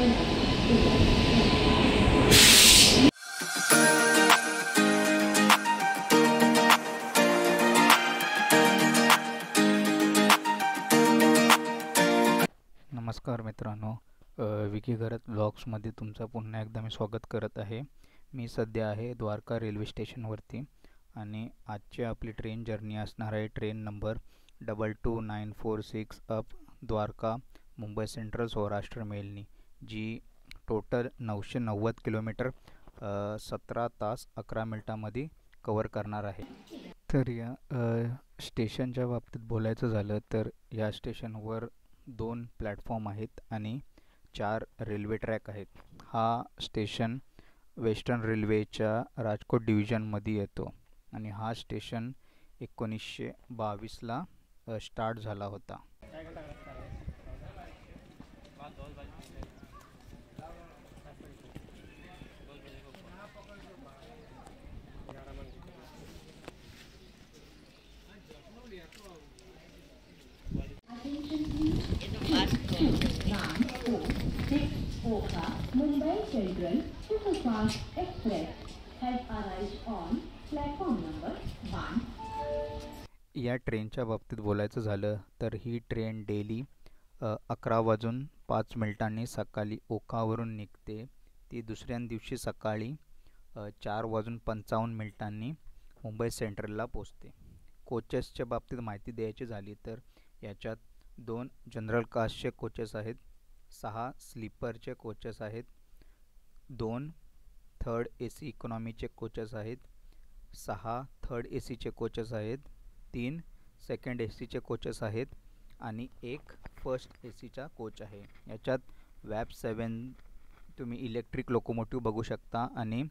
नमस्कार मित्रांनो, विकी घरत ब्लॉग्समध्ये तुमचं पुन्हा एकदा मी स्वागत करत आहे. मी सध्या आहे द्वारका रेल्वे स्टेशनवरती आणि आजची आपली ट्रेन जर्नी असणार आहे train number 22946 up Dwarka Mumbai central Saurashtra मेलनी, जी टोटल 990 किलोमीटर 17 तास 11 मिनिटांमध्ये कवर करणार आहे. तर या स्टेशनच्या बाबतीत बोलायचं झालं तर या स्टेशनवर 2 प्लॅटफॉर्म आहेत आणि 4 रेल्वे ट्रॅक आहेत. हा स्टेशन वेस्टर्न रेल्वेच्या राजकोट डिव्हिजनमध्ये येतो आणि हा स्टेशन 1922ला स्टार्ट झाला होता. Mumbai Central Superfast Express has arrived on platform number 1. या ट्रेनच्या बाबतीत बोलायचं झालं तर ही ट्रेन डेली 11:05 सकाळी ओखावरून निघते. ती दुसऱ्या दिवशी सकाळी 4:55 मुंबई सेंट्रलला पोचते. कोचेसच्या बाबतीत माहिती द्यायची झाली तर याच्यात 2 जनरल क्लासचे कोचेस आहेत, 6 स्लीपरचे कोचेस आहेत, 2 थर्ड AC इकॉनॉमीचे कोचेस आहेत, 6 थर्ड ACचे कोचेस आहेत, 3 सेकंड ACचे कोचेस आहेत आणि 1 फर्स्ट ACचा कोच आहे. याच्यात वॅब 7 तुम्ही इलेक्ट्रिक लोकोमोटिव्ह बघू शकता आणि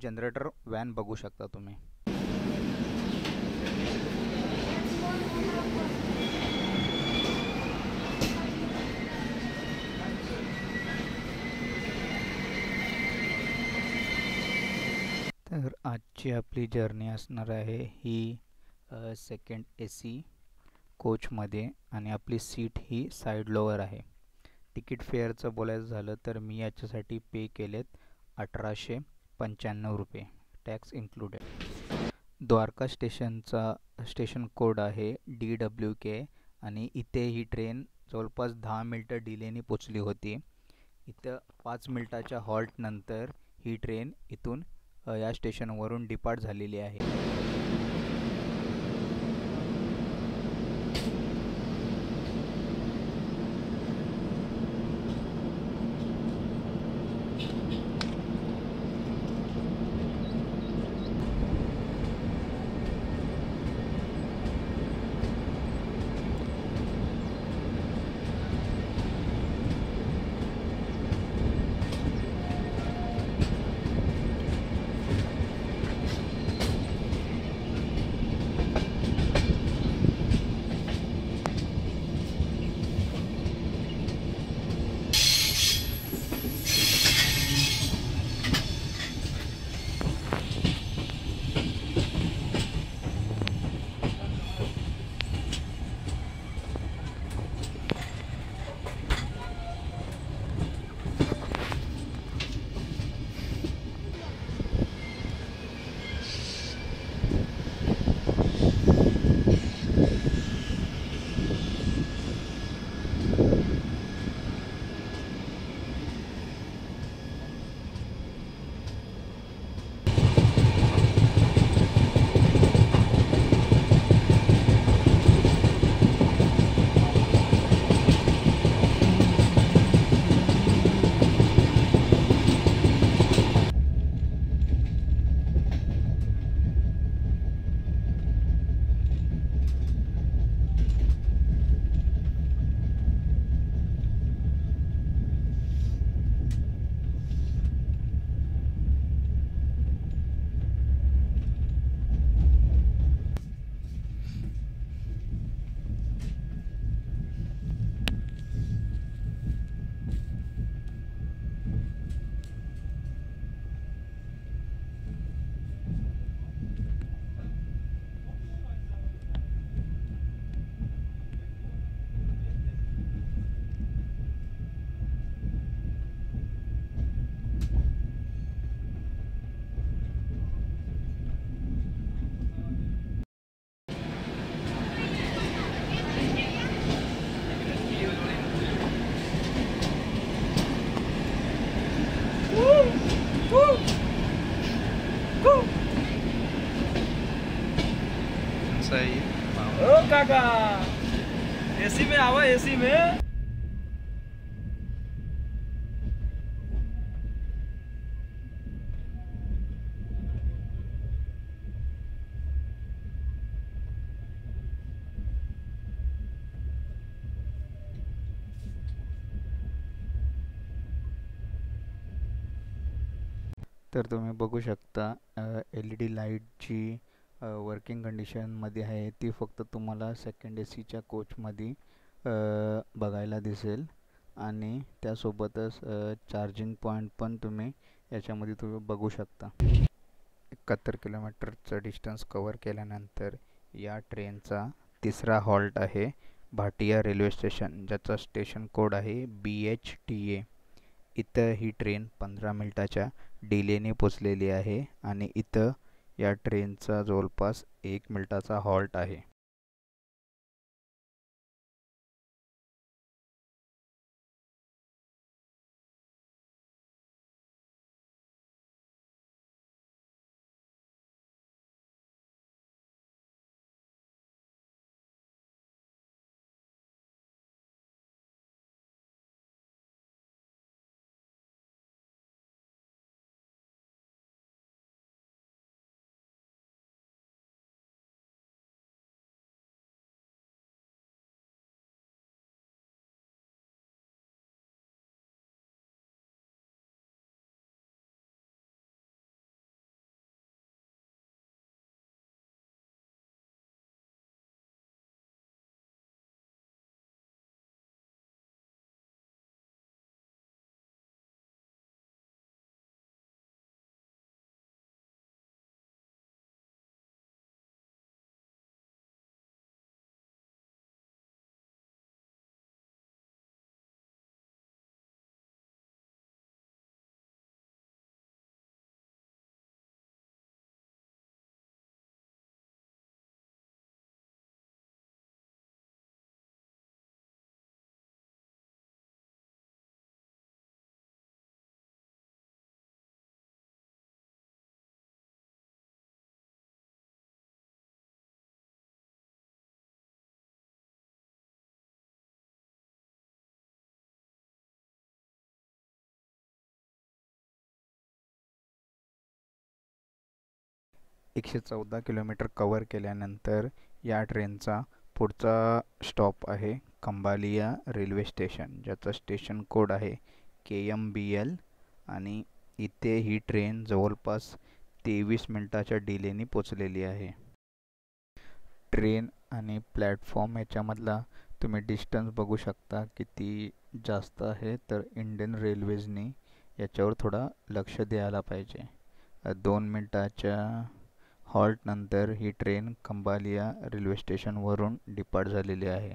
जनरेटर व्हॅन बघू शकता तुम्ही. तर आजची आपली जर्नी असणार आहे ही सेकंड AC कोचमध्ये आणि आपली सीट ही साईड लोअर आहे. तिकीट फेअरचं बोलायचं झालं तर मी याच्यासाठी पे केलेत 1895 रुपये, टॅक्स इन्क्लुडेड. द्वारका स्टेशनचा स्टेशन कोड आहे DWK आणि इथे ही ट्रेन जवळपास 10 मिनटं डिलेनी पोचली होती. इथं 5 मिनटाच्या हॉल्टनंतर ही ट्रेन इथून या स्टेशनवरून डिपार्ट झालेली आहे. का एसी में आवा एसी में। तर तुम्ही बघू शकता LED लाईटची वर्किंग कंडिशनमध्ये आहे ती फक्त तुम्हाला सेकंड एसीच्या कोचमध्ये बघायला दिसेल आणि त्यासोबतच चार्जिंग पॉईंट पण तुम्ही याच्यामध्ये तुम्ही बघू शकता. 71 किलोमीटरचं डिस्टन्स कवर केल्यानंतर या ट्रेनचा तिसरा हॉल्ट आहे भाटिया रेल्वे स्टेशन, ज्याचा स्टेशन कोड आहे BHTA. इथं ही ट्रेन 15 मिनिटाच्या डिलेने पोचलेली आहे आणि इथं या ट्रेनचा जवळपास 1 मिनिटाचा हॉल्ट आहे. एकशे 14 किलोमीटर कवर केल्यानंतर या ट्रेनचा पुढचा स्टॉप आहे खंबालिया रेल्वे स्टेशन, ज्याचा स्टेशन कोड आहे KMBL आणि इथे ही ट्रेन जवळपास 23 मिनिटाच्या डिलेने पोचलेली आहे. ट्रेन आणि प्लॅटफॉर्म याच्यामधला तुम्ही डिस्टन्स बघू शकता किती जास्त आहे, तर इंडियन रेल्वेजनी याच्यावर थोडा लक्ष द्यायला पाहिजे. 2 मिनिटाच्या हॉल्ट नंतर ही ट्रेन खंबालिया रेल्वे स्टेशनवरून डिपार्ट झालेली आहे.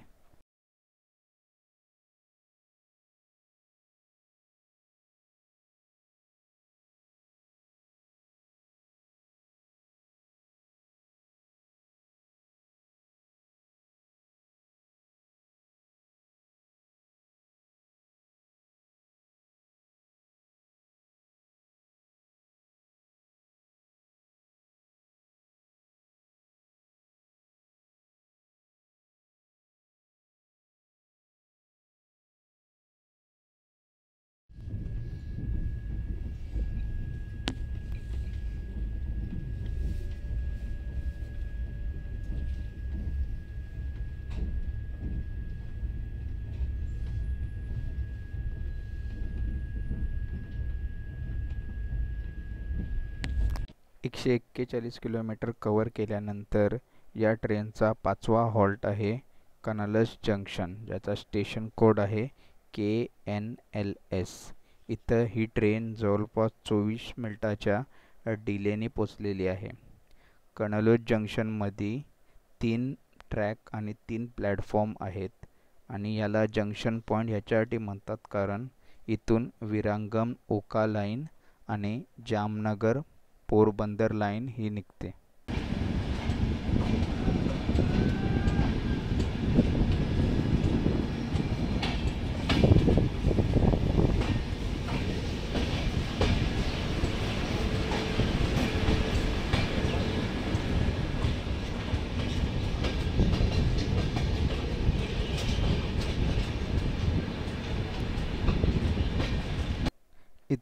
एकशे 41 किलोमीटर कवर केल्यानंतर या ट्रेनचा 5वा हॉल्ट आहे कनालस जंक्शन, ज्याचा स्टेशन कोड आहे KNLS. इथं ही ट्रेन जवळपास 24 मिनिटाच्या डिलेने पोचलेली आहे. कनालस जंक्शनमध्ये 3 ट्रॅक आणि 3 प्लॅटफॉर्म आहेत आणि याला जंक्शन पॉईंट ह्याच्यासाठी म्हणतात कारण इथून विरांगम ओका लाईन आणि जामनगर पोरबंदर लाईन ही निघते.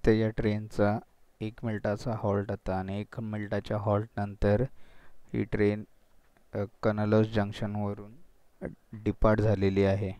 इथे या ट्रेनचा 1 मिनिटाचा हॉल्ट होता आणि 1 मिनिटाच्या हॉल्टनंतर ही ट्रेन कनलस जंक्शनवरून डिपार्ट झालेली आहे.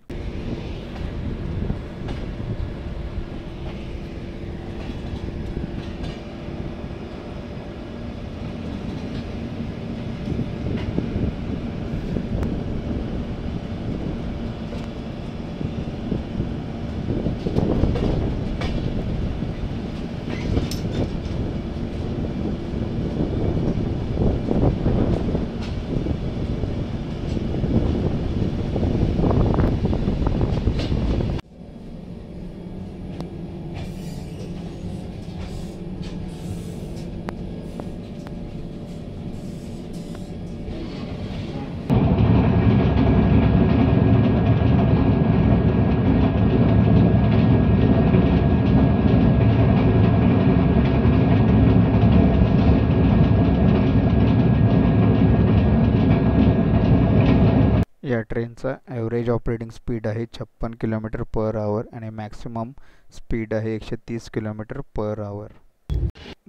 या ट्रेनचा ॲव्हरेज ऑपरेटिंग स्पीड आहे 56 किलोमीटर/आवर आणि मॅक्सिमम स्पीड आहे 130 किलोमीटर/आवर.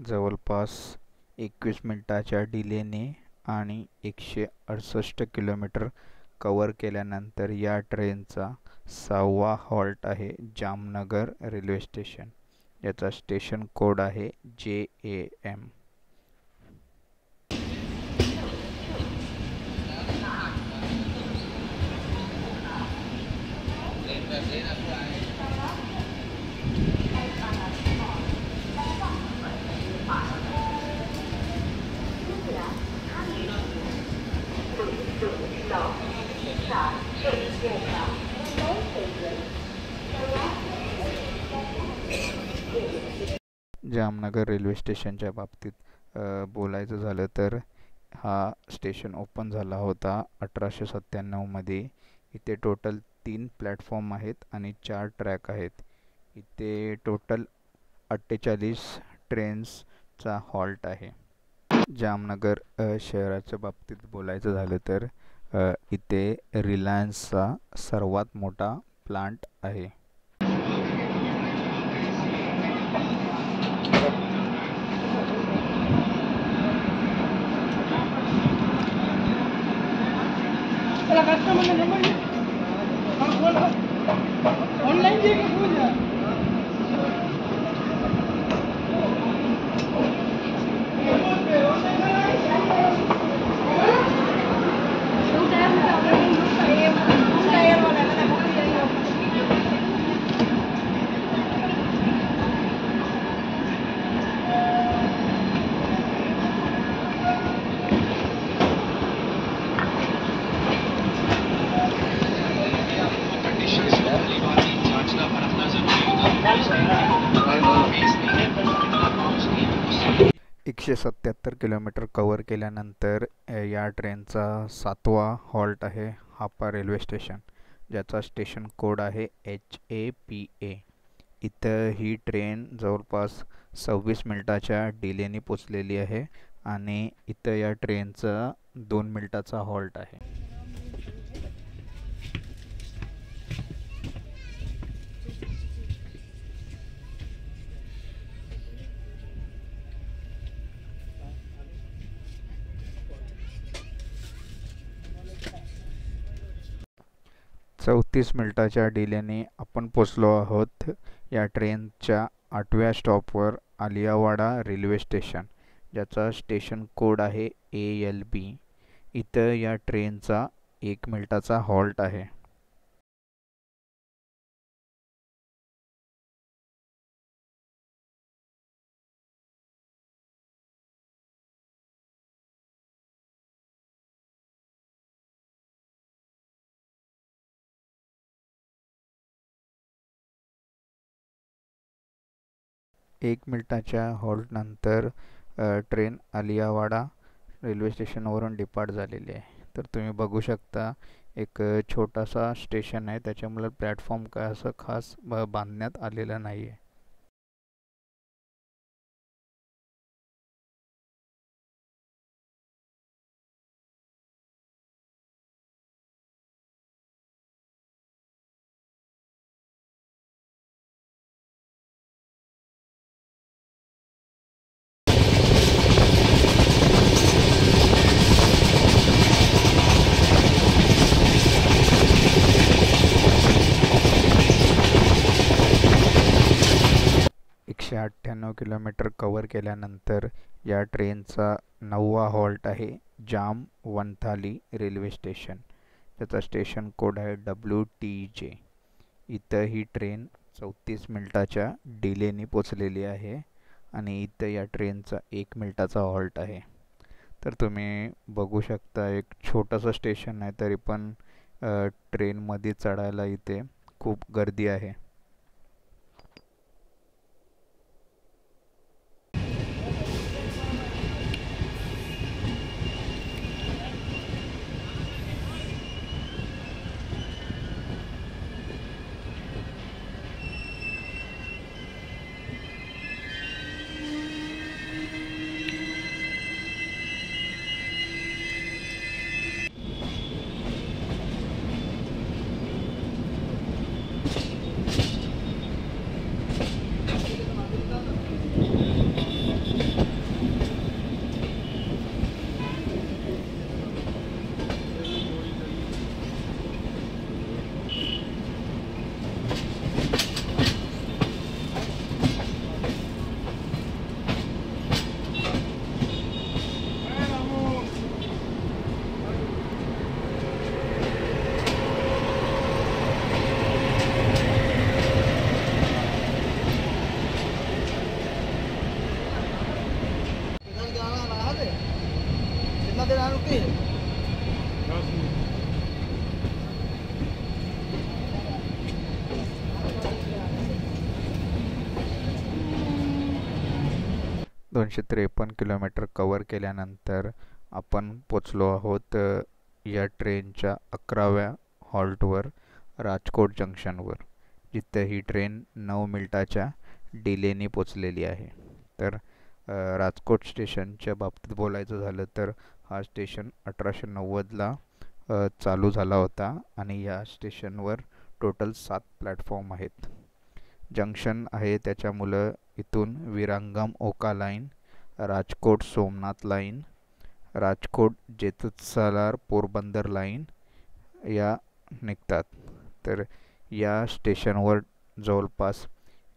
जवळपास 21 मिनिटाच्या डिलेने आणि 168 किलोमीटर कव्हर केल्यानंतर या ट्रेनचा 6वा हॉल्ट आहे जामनगर रेल्वे स्टेशन. याचा स्टेशन कोड आहे JAM. जामनगर रेल्वे स्टेशनच्या बाबतीत बोलायचं झालं तर हा स्टेशन ओपन झाला होता 1897मध्ये. इथे टोटल 3 प्लॅटफॉर्म आहेत आणि 4 ट्रॅक आहेत. इथे टोटल 48 ट्रेन्सचा हॉल्ट आहे. जामनगर शहराच्या बाबतीत बोलायचं झालं तर इथे रिलायन्सचा सर्वात मोठा प्लांट आहे. एकशे 77 किलोमीटर कव्हर केल्यानंतर या ट्रेनचा 7वा हॉल्ट आहे हापा रेल्वे स्टेशन, ज्याचा स्टेशन कोड आहे HAPA. इथं ही ट्रेन जवळपास 26 मिनिटाच्या डिलेने पोचलेली आहे आणि इथं या ट्रेनचा 2 मिनिटाचा हॉल्ट आहे. चौतीस मिनिटाच्या डिलेने आपण पोचलो आहोत या ट्रेनच्या 8व्या स्टॉपवर आलियावाडा रेल्वे स्टेशन, ज्याचा स्टेशन कोड आहे ALB. इथं या ट्रेनचा 1 मिनिटाचा हॉल्ट आहे. एक मिनिटाच्या हॉल्टनंतर ट्रेन आलियावाडा रेल्वे स्टेशनवरून डिपार्ट झालेली आहे. तर तुम्ही बघू शकता एक छोटासा स्टेशन आहे, त्याच्यामुळे प्लॅटफॉर्म काय असं खास बांधण्यात आलेलं नाही आहे. 198 किलोमीटर कवर केल्यानंतर या ट्रेनचा 9वा हॉल्ट आहे जाम वनथाली रेल्वे स्टेशन. त्याचा स्टेशन कोड आहे WTJ. इथं ही ट्रेन 34 मिनिटाच्या डिलेने पोचलेली आहे आणि इथं या ट्रेनचा 1 मिनिटाचा हॉल्ट आहे. तर तुम्ही बघू शकता एक छोटंसं स्टेशन आहे, तरी पण ट्रेनमध्ये चढायला इथे खूप गर्दी आहे. कितना देर रुकी है? 253 किलोमीटर कवर केल्यानंतर आपण पोचलो आहोत या ट्रेनच्या 11व्या हॉल्टवर, राजकोट जंक्शनवर, जिथे ही ट्रेन 9 मिनिटाच्या डिलेने पोचलेली आहे. तर राजकोट स्टेशनच्या बाबतीत बोलायचं झालं तर हा स्टेशन 1890ला चालू झाला होता आणि या स्टेशनवर टोटल 7 प्लॅटफॉर्म आहेत. जंक्शन आहे त्याच्यामुळं इथून Viramgam Okha line, Rajkot Somnath line, Rajkot Jetalsar Porbandar line या निघतात. तर या स्टेशनवर जवळपास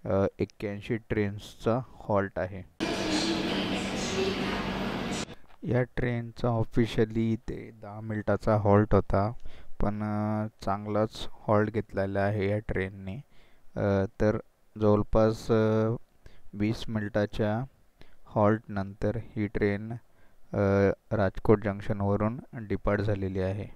81 ट्रेन्सचा हॉल्ट आहे. या ट्रेनचा ऑफिशियली ते 10 मिनिटाचा हॉल्ट होता, पण चांगलाच हॉल्ट घेतलेला आहे या ट्रेनने. तर जवळपास 20 मिनिटाच्या हॉल्टनंतर ही ट्रेन राजकोट जंक्शनवरून डिपार्ट झालेली आहे.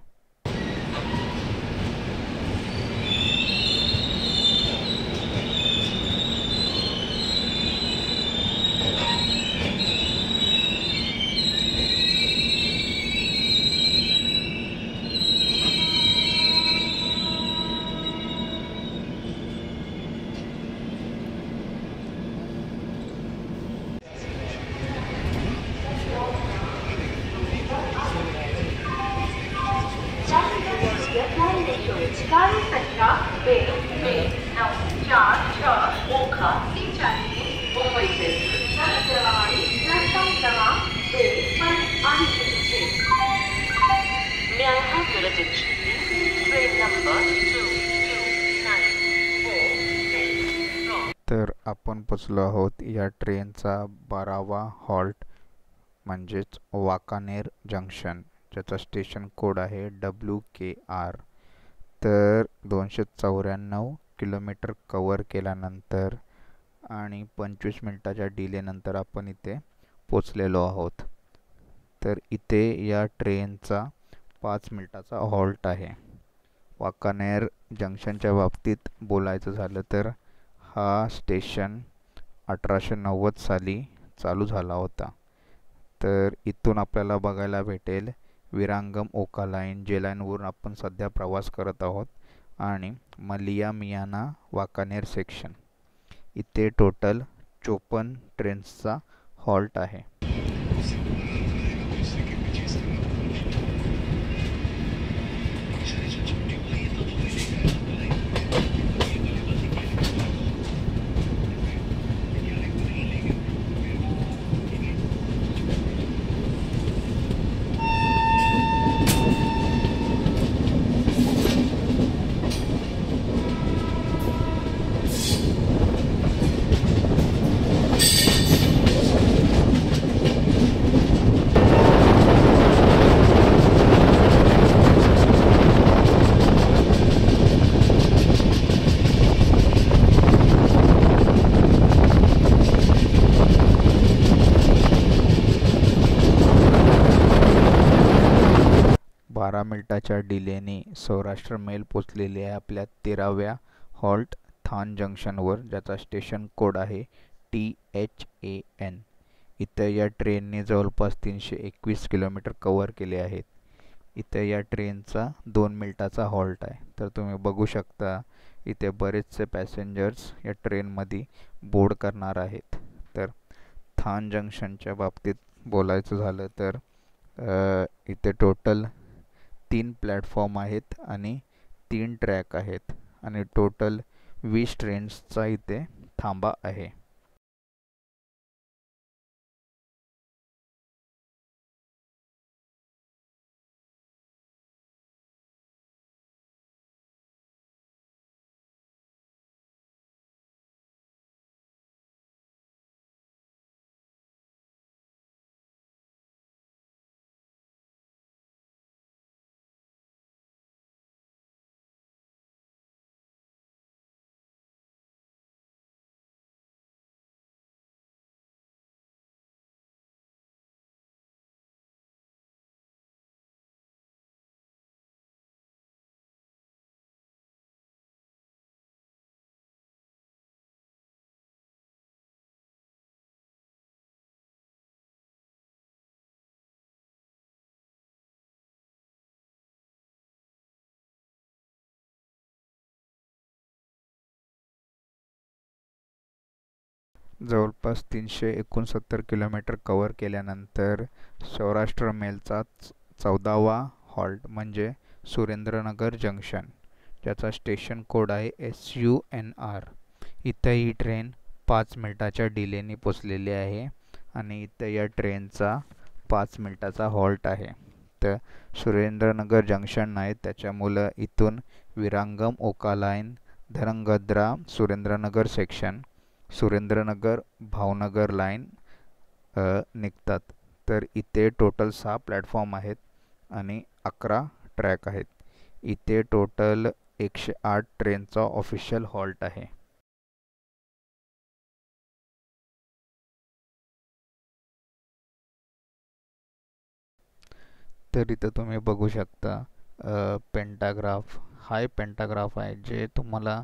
गाड़ी संख्या 22946 ओखा ती चाहिए मुंबई से जलदरवाड़ी प्लेटफॉर्म क्रमांक 2 पर आई है. May I have your attention please? Train number 22946 तर आपण पोचलो आहोत या ट्रेनचा 12वा हॉल्ट, म्हणजेच वाकानेर जंक्शन, ज्याचा स्टेशन कोड आहे WKR. तर 294 किलोमीटर कवर केल्यानंतर आणि 25 मिनिटाच्या डिलेनंतर आपण इथे पोचलेलो आहोत. तर इथे या ट्रेनचा 5 मिनिटाचा हॉल्ट आहे. वाकानेर जंक्शनच्या बाबतीत बोलायचं झालं तर हा स्टेशन 1890 साली चालू झाला होता. तर इथून आपल्याला बघायला भेटेल विरांगम ओका लाईन, जे लाईनवरून आपण सध्या प्रवास करत आहोत, आणि मलिया मियाना वाकानेर सेक्शन. इथे टोटल 54 ट्रेन्सचा हॉल्ट आहे. 12 मिनिटाच्या डिलेने सौराष्ट्र मेल पोचलेली आहे आपल्या 13व्या हॉल्ट थान जंक्शनवर, ज्याचा स्टेशन कोड आहे THAN. इथं या ट्रेनने जवळपास 321 किलोमीटर कव्हर केले आहेत. इथं या ट्रेनचा 2 मिनिटाचा हॉल्ट आहे. तर तुम्ही बघू शकता इथे बरेचसे पॅसेंजर्स या ट्रेनमध्ये बोर्ड करणार आहेत. तर थान जंक्शनच्या बाबतीत बोलायचं झालं तर इथे टोटल 3 प्लॅटफॉर्म आहेत आणि 3 ट्रॅक आहेत आणि टोटल 20 ट्रेन्सचा इथे थांबा आहे. जवळपास 369 किलोमीटर कव्हर केल्यानंतर सौराष्ट्र मेलचा 14वा हॉल्ट म्हणजे सुरेंद्रनगर जंक्शन, ज्याचा स्टेशन कोड आहे SUNR. इथं ही ट्रेन 5 मिनिटाच्या डिलेने पोचलेली आहे आणि इथं या ट्रेनचा 5 मिनिटाचा हॉल्ट आहे. तर सुरेंद्रनगर जंक्शन आहे, त्याच्यामुळं इथून Viramgam Okha line, Dhrangadhra Surendranagar section, Surendranagar Bhavnagar line निघतात. तर इथे टोटल 6 प्लॅटफॉर्म आहेत आणि 11 ट्रॅक आहेत. इथे टोटल 108 ट्रेनचा ऑफिशियल हॉल्ट आहे. तर इथं तुम्ही बघू शकता पेंटाग्राफ, हाय पेंटाग्राफ आहे, जे तुम्हाला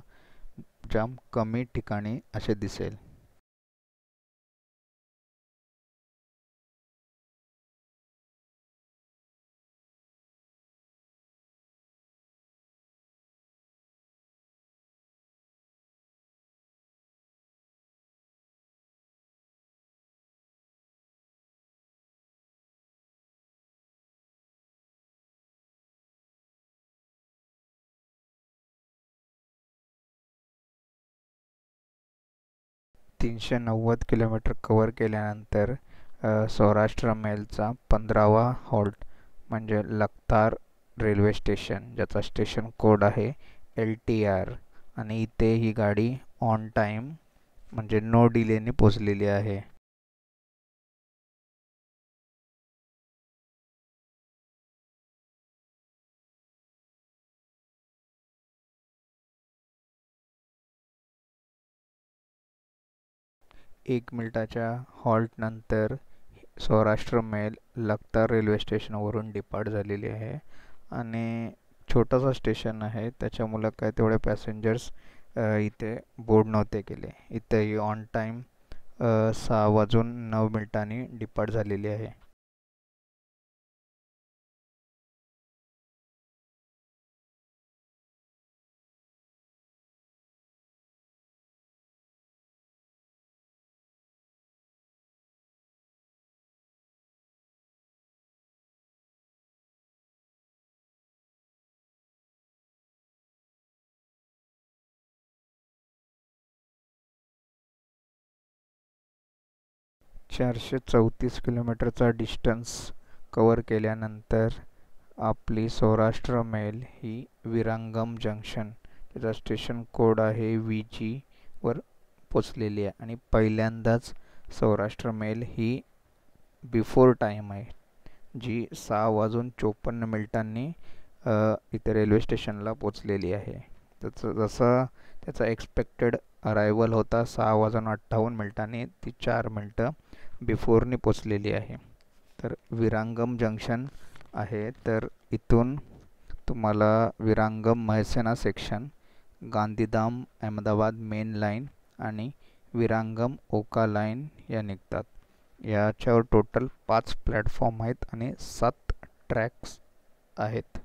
जाम कमी ठिकाणी असे दिसेल. ,390 किलोमीटर कव्हर केल्यानंतर सौराष्ट्र मेलचा 15वा हॉल्ट म्हणजे लखतार रेल्वे स्टेशन, ज्याचा स्टेशन कोड आहे LTR आणि इथे ही गाडी ऑन टाईम म्हणजे नो डिलेने पोचलेली आहे. एक मिनिटाच्या हॉल्ट नंतर सौराष्ट्र मेल लखतार रेल्वे स्टेशनवरून डिपार्ट झालेली आहे आणि छोटासा स्टेशन आहे, त्याच्यामुळं काय तेवढे पॅसेंजर्स इथे बोर्ड नव्हते केले. इथे ऑन टाईम 6:09 डिपार्ट झालेली आहे. ,434 किलोमीटरचा डिस्टन्स कव्हर केल्यानंतर आपली सौराष्ट्र मेल ही विरांगम जंक्शन, त्याचा स्टेशन कोड आहे VG वर पोचलेली आहे आणि पहिल्यांदाच सौराष्ट्र मेल ही बिफोर टाईम आहे, जी 6:54 इथे रेल्वे स्टेशनला पोचलेली आहे. जसं त्याचा एक्सपेक्टेड अरायवल होता 6:58, ती 4 मिनटं बिफोरनी पोचलेली आहे. तर विरांगम जंक्शन आहे. तर इथून तुम्हाला Viramgam Mehsana section, Gandhidham Ahmedabad main line आणि विरांगम ओका लाईन या निघतात. याच्यावर टोटल 5 प्लॅटफॉर्म आहेत आणि 7 ट्रॅक्स आहेत.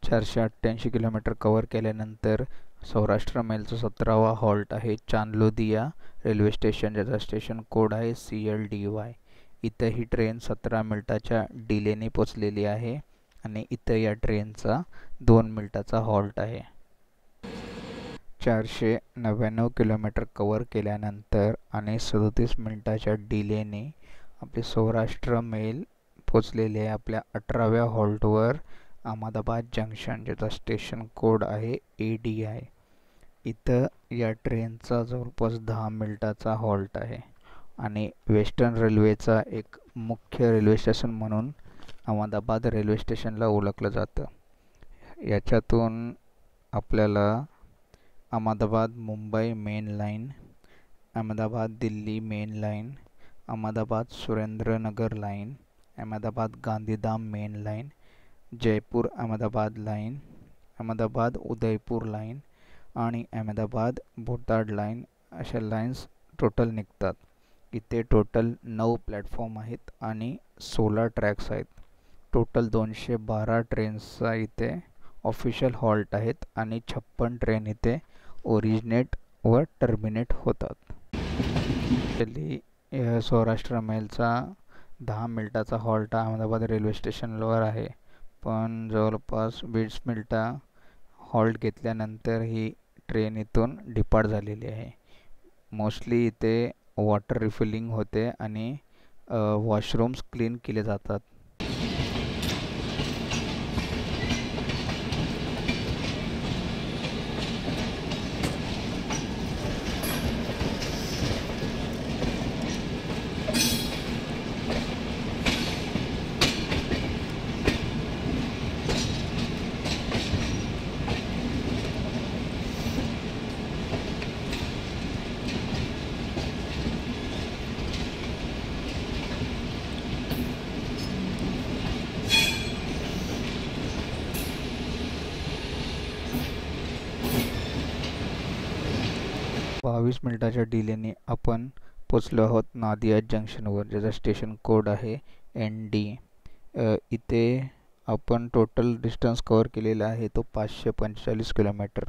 चारशे 88 किलोमीटर कव्हर केल्यानंतर सौराष्ट्र मेलचा 17वा हॉल्ट आहे चांदलोदिया रेल्वे स्टेशन, ज्याचा स्टेशन कोड आहे CLDY. इथं ही ट्रेन 17 मिनिटाच्या डिलेने पोचलेली आहे आणि इथं या ट्रेनचा 2 मिनिटाचा हॉल्ट आहे. 499 किलोमीटर कव्हर केल्यानंतर आणि 37 मिनिटाच्या डिलेने आपली सौराष्ट्र मेल पोचलेली आहे आपल्या 18व्या हॉल्टवर अहमदाबाद जंक्शन, ज्याचा स्टेशन कोड आहे ADI. इथं या ट्रेनचा जवळपास 10 मिनिटाचा हॉल्ट आहे आणि वेस्टर्न रेल्वेचा एक मुख्य रेल्वे स्टेशन म्हणून अहमदाबाद रेल्वे स्टेशनला ओळखलं जातं. याच्यातून आपल्याला Ahmedabad Mumbai main line, Ahmedabad Delhi main line, Ahmedabad Surendranagar line, Ahmedabad Gandhidham main line, Jaipur Ahmedabad line, Ahmedabad Udaipur line आणि अहमदाबाद बोटाड लाईन अशा लाईन्स टोटल निघतात. इथे टोटल 9 प्लॅटफॉर्म आहेत आणि 16 ट्रॅक्स आहेत. टोटल 212 ट्रेन्सचा इथे ऑफिशियल हॉल्ट आहेत आणि 56 ट्रेन इथे ओरिजिनेट व टर्मिनेट होतात. सौराष्ट्र मेलचा 10 मिनिटाचा हॉल्ट अहमदाबाद रेल्वे स्टेशनवर आहे, पण जवळपास 20 मिनिटं हॉल्ट घेतल्यानंतर ही ट्रेन इथून डिपार्ट झालेली आहे. मोस्टली इथे वॉटर रिफिलिंग होते आणि वॉशरूम्स क्लीन केले जातात. बावीस मिनिटाच्या डिलेने आपण पोचलो आहोत नादिया जंक्शनवर, ज्याचा स्टेशन कोड आहे ND. इथे आपण टोटल डिस्टन्स कव्हर केलेला आहे तो 545 किलोमीटर.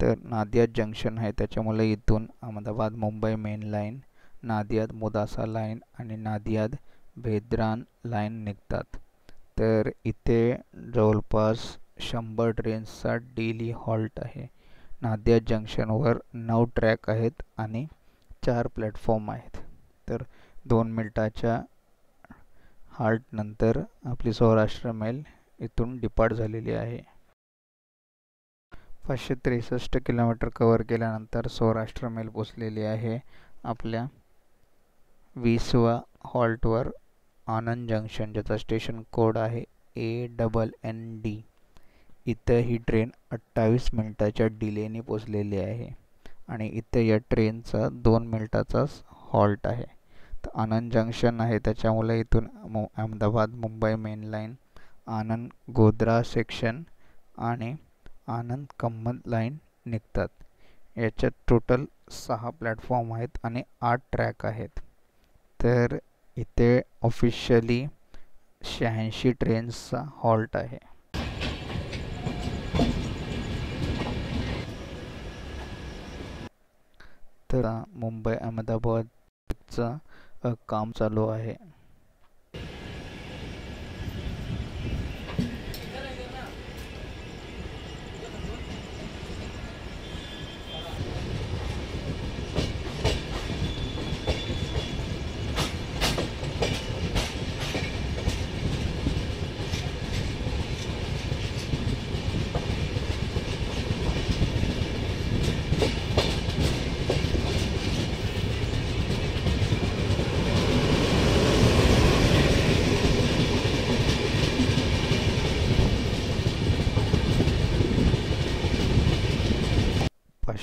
तर नादिया जंक्शन आहे, त्याच्यामुळे इथून Ahmedabad Mumbai main line, Nadiad Modasa line आणि नादियाद भेद्रान लाईन निघतात. तर इथे जवळपास 100 ट्रेन्सचा डेली हॉल्ट आहे. नादिया जंक्शनवर 9 ट्रॅक आहेत आणि 4 प्लॅटफॉर्म आहेत. तर 2 मिनिटाच्या हॉल्ट नंतर आपली सौराष्ट्र मेल इथून डिपार्ट झालेली आहे. 563 किलोमीटर कव्हर केल्यानंतर सौराष्ट्र मेल पोचलेली आहे आपल्या 20व्या हॉल्टवर आनंद जंक्शन, ज्याचा स्टेशन कोड आहे ANND. इथं ही ट्रेन 28 मिनिटाच्या डिलेने पोचलेली आहे आणि इथं या ट्रेनचा 2 मिनिटाचाच हॉल्ट आहे. तर आनंद जंक्शन आहे, त्याच्यामुळे इथून अहमदाबाद मुंबई मेन लाईन, आनंद गोध्रा सेक्शन आणि आनंद कम्मद लाईन निघतात. याच्यात टोटल 6 प्लॅटफॉर्म आहेत आणि 8 ट्रॅक आहेत. तर इथे ऑफिशियली 86 ट्रेन्सचा हॉल्ट आहे. तर मुंबई अहमदाबादचं काम चालू आहे.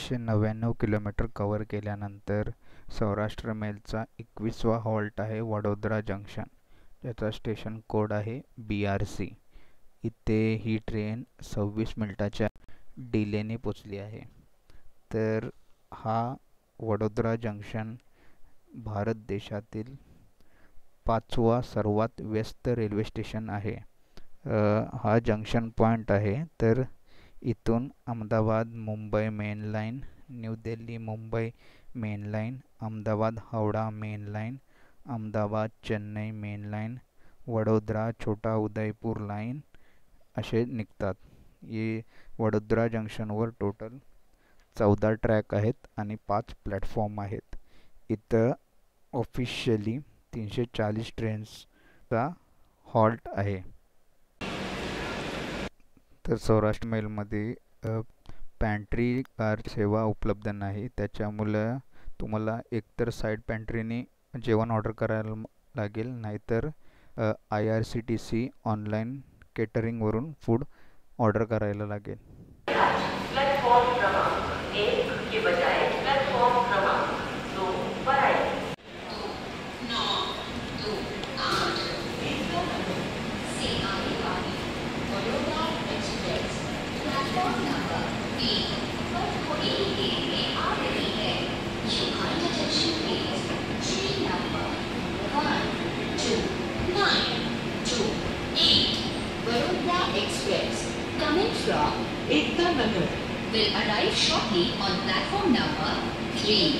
599 किलोमीटर कव्हर केल्यानंतर सौराष्ट्र मेलचा 21वा हॉल्ट आहे वडोदरा जंक्शन, ज्याचा स्टेशन कोड आहे BRC. इथे ही ट्रेन 26 मिनिटाच्या डिलेने पोचली आहे. तर हा वडोदरा जंक्शन भारत देशातील 5वा सर्वात व्यस्त रेल्वे स्टेशन आहे. हा जंक्शन पॉइंट आहे. तर इथून Ahmedabad Mumbai main line, new Delhi Mumbai main line, Ahmedabad Howrah main line, Ahmedabad Chennai main line, Vadodara छोटा उदयपूर लाईन असे निघतात. हे वडोदरा जंक्शनवर टोटल 14 ट्रॅक आहेत आणि 5 प्लॅटफॉर्म आहेत. इथं ऑफिशियली 340 ट्रेन्सचा हॉल्ट आहे. तर सौराष्ट्र मेलमध्ये पॅन्ट्री कार सेवा उपलब्ध नाही, त्याच्यामुळं तुम्हाला एकतर साईड पॅन्ट्रीने जेवण ऑर्डर करायला लागेल, नाहीतर IRCTC ऑनलाईन केटरिंगवरून फूड ऑर्डर करायला लागेल. प्लेटफॉर्म क्रमांक 1 के बजाय प्लेटफॉर्म क्रमांक 2 पर आइए. 928 से आने वाली वडोदरा एक्सप्रेस प्लेटफॉर्म नंबर 3 पर थोड़ी ही देर में आ रही है. Your kind attention please. Train number 12928 Vadodara Express coming from Ekta Nagar will arrive shortly on platform number 3.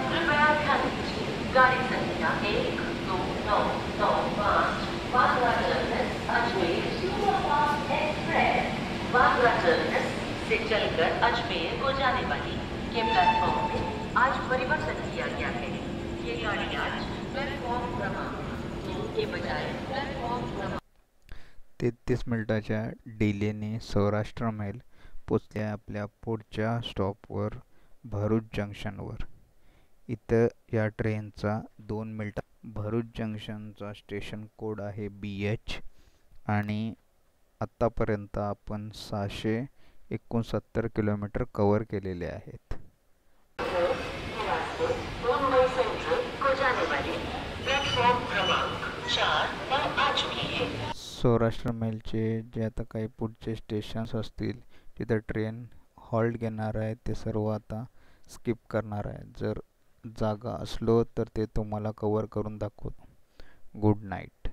कृपया ध्यान दीजिए, गाड़ी संख्या 1295 वागरा टर्मिनस अजमेर सुपरफास्ट एक्सप्रेस वागरा टर्मिनस से चलकर अजमेर को जाने वाली के प्लेटफॉर्म में आज परिवर्तन किया गया है. ये गाड़ी आज प्लेटफॉर्म क्रमांक 2 के बजाय प्लेटफॉर्म क्रमांक 33 मिनिटाच्या डिलेने सौराष्ट्र मेल पोचले आपल्या पुढच्या स्टॉपवर भरूच जंक्शनवर. इथं या ट्रेनचा 2 मिनिटात भरूच जंक्शनचा स्टेशन कोड आहे BH आणि आत्तापर्यंत आपण 669 किलोमीटर कव्हर केलेले आहेत. मुंबई सेंट्रल को जाने वाली प्लेटफॉर्म क्रमांक 4 पर आ चुकी है. सौराष्ट्र मेलचे जे आता काही पुढचे स्टेशन्स असतील तिथं ट्रेन हॉल्ट घेणार आहे ते सर्व आता स्किप करणार आहे. जर जागा असलो तर ते तुम्हाला कव्हर करून दाखवतो. Good night.